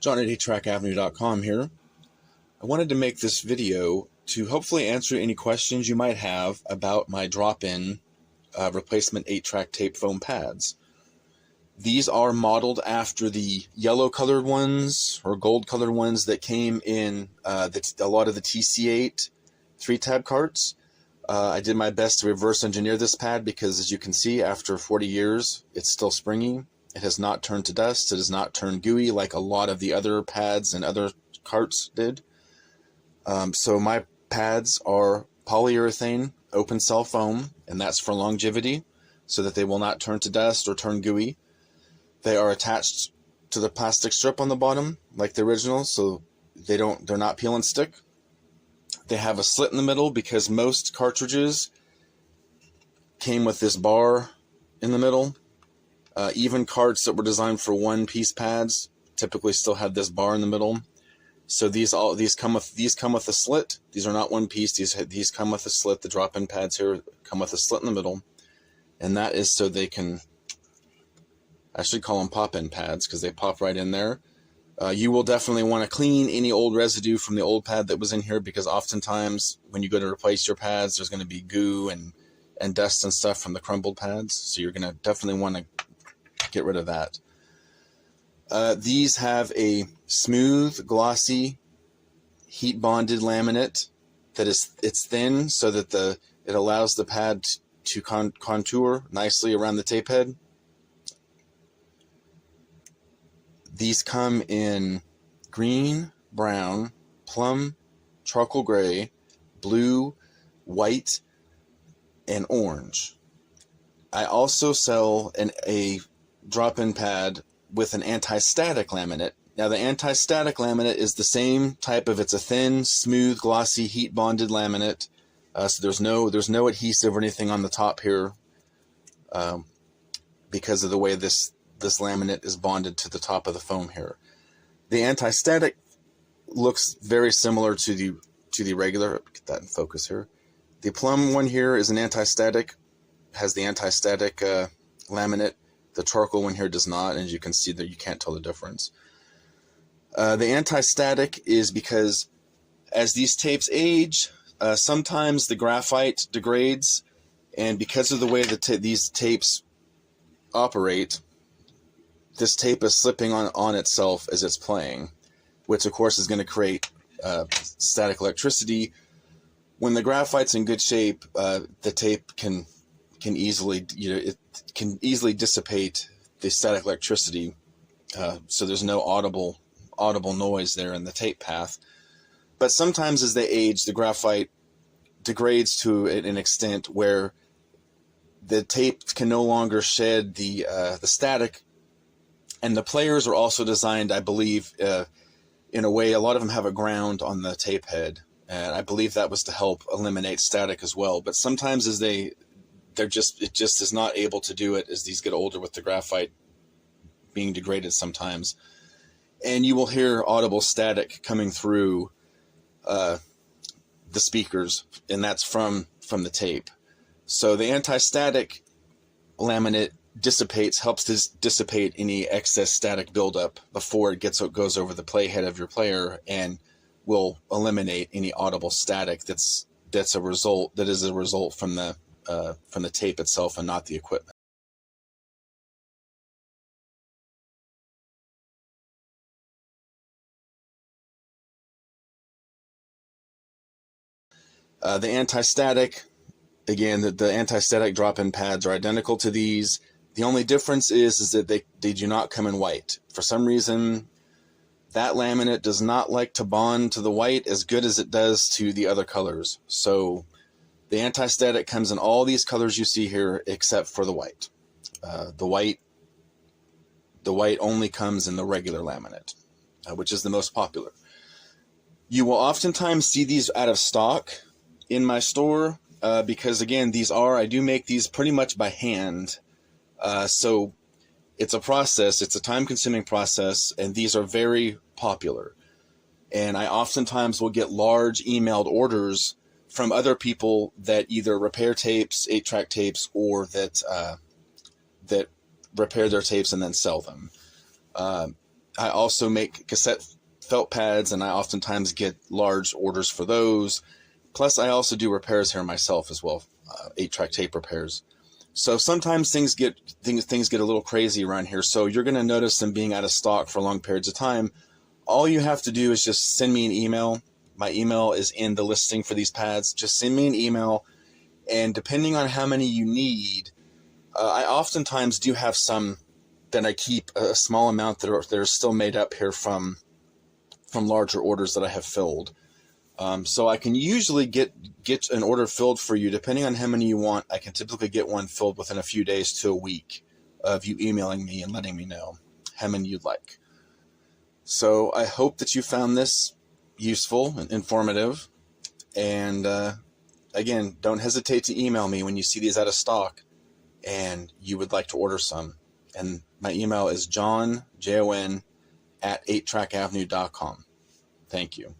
John at 8trackavenue.com here. I wanted to make this video to hopefully answer any questions you might have about my drop-in replacement 8-track tape foam pads. These are modeled after the yellow colored ones or gold colored ones that came in a lot of the TC8 3-tab carts. I did my best to reverse engineer this pad because, as you can see, after 40 years, it's still springy. It has not turned to dust. It has not turned gooey like a lot of the other pads and other carts did. So my pads are polyurethane open cell foam, and that's for longevity, so that they will not turn to dust or turn gooey. They are attached to the plastic strip on the bottom, like the original, so they're not peel and stick. They have a slit in the middle because most cartridges came with this bar in the middle. Even carts that were designed for one-piece pads typically still have this bar in the middle. So these come with a slit. These are not one piece. These come with a slit. The drop-in pads here come with a slit in the middle, and that is so they can. I should call them pop-in pads because they pop right in there. You will definitely want to clean any old residue from the old pad that was in here, because oftentimes when you go to replace your pads, there's going to be goo and dust and stuff from the crumbled pads. So you're going to definitely want to get rid of that. These have a smooth, glossy, heat-bonded laminate it's thin so that it allows the pad to contour nicely around the tape head. These come in green, brown, plum, charcoal gray, blue, white, and orange. I also sell a drop-in pad with an anti-static laminate. Now, the anti-static laminate is the same type of, it's a thin, smooth, glossy, heat-bonded laminate. So there's no adhesive or anything on the top here because of the way this laminate is bonded to the top of the foam here. The anti-static looks very similar to the regular. Get that in focus here. The plum one here is an anti-static, has the anti-static laminate. The charcoal one here does not, and as you can see that you can't tell the difference. The anti-static is because as these tapes age, sometimes the graphite degrades, and because of the way that these tapes operate, this tape is slipping on itself as it's playing, which of course is going to create static electricity. When the graphite's in good shape, the tape can easily, it can easily dissipate the static electricity, so there's no audible noise there in the tape path. But sometimes as they age, the graphite degrades to an extent where the tape can no longer shed the static. And the players are also designed, I believe, in a way, a lot of them have a ground on the tape head, and I believe that was to help eliminate static as well. But sometimes as it just is not able to do it as these get older, with the graphite being degraded sometimes. And you will hear audible static coming through the speakers, and that's from the tape. So the anti-static laminate helps to dissipate any excess static buildup before it goes over the playhead of your player, and will eliminate any audible static that is a result from the tape itself and not the equipment. The anti-static, again, the anti-static drop-in pads are identical to these. The only difference is that they do not come in white. For some reason, that laminate does not like to bond to the white as good as it does to the other colors. So the anti-static comes in all these colors you see here except for the white. The white only comes in the regular laminate, which is the most popular. You will oftentimes see these out of stock in my store because, again, I do make these pretty much by hand. So it's a process, it's a time-consuming process, and these are very popular. And I oftentimes will get large emailed orders from other people that either repair tapes, 8-track tapes, or that repair their tapes and then sell them. I also make cassette felt pads, and I oftentimes get large orders for those. Plus, I also do repairs here myself as well, 8-track tape repairs. So sometimes things get a little crazy around here. So you're going to notice them being out of stock for long periods of time. All you have to do is just send me an email. My email is in the listing for these pads. Just send me an email, and depending on how many you need, I oftentimes do have some that I keep, a small amount that are still made up here from larger orders that I have filled. So I can usually get an order filled for you. Depending on how many you want, I can typically get one filled within a few days to a week of you emailing me and letting me know how many you'd like. So I hope that you found this useful and informative. And again, don't hesitate to email me when you see these out of stock and you would like to order some. And my email is john, Jon, at 8trackavenue.com. Thank you.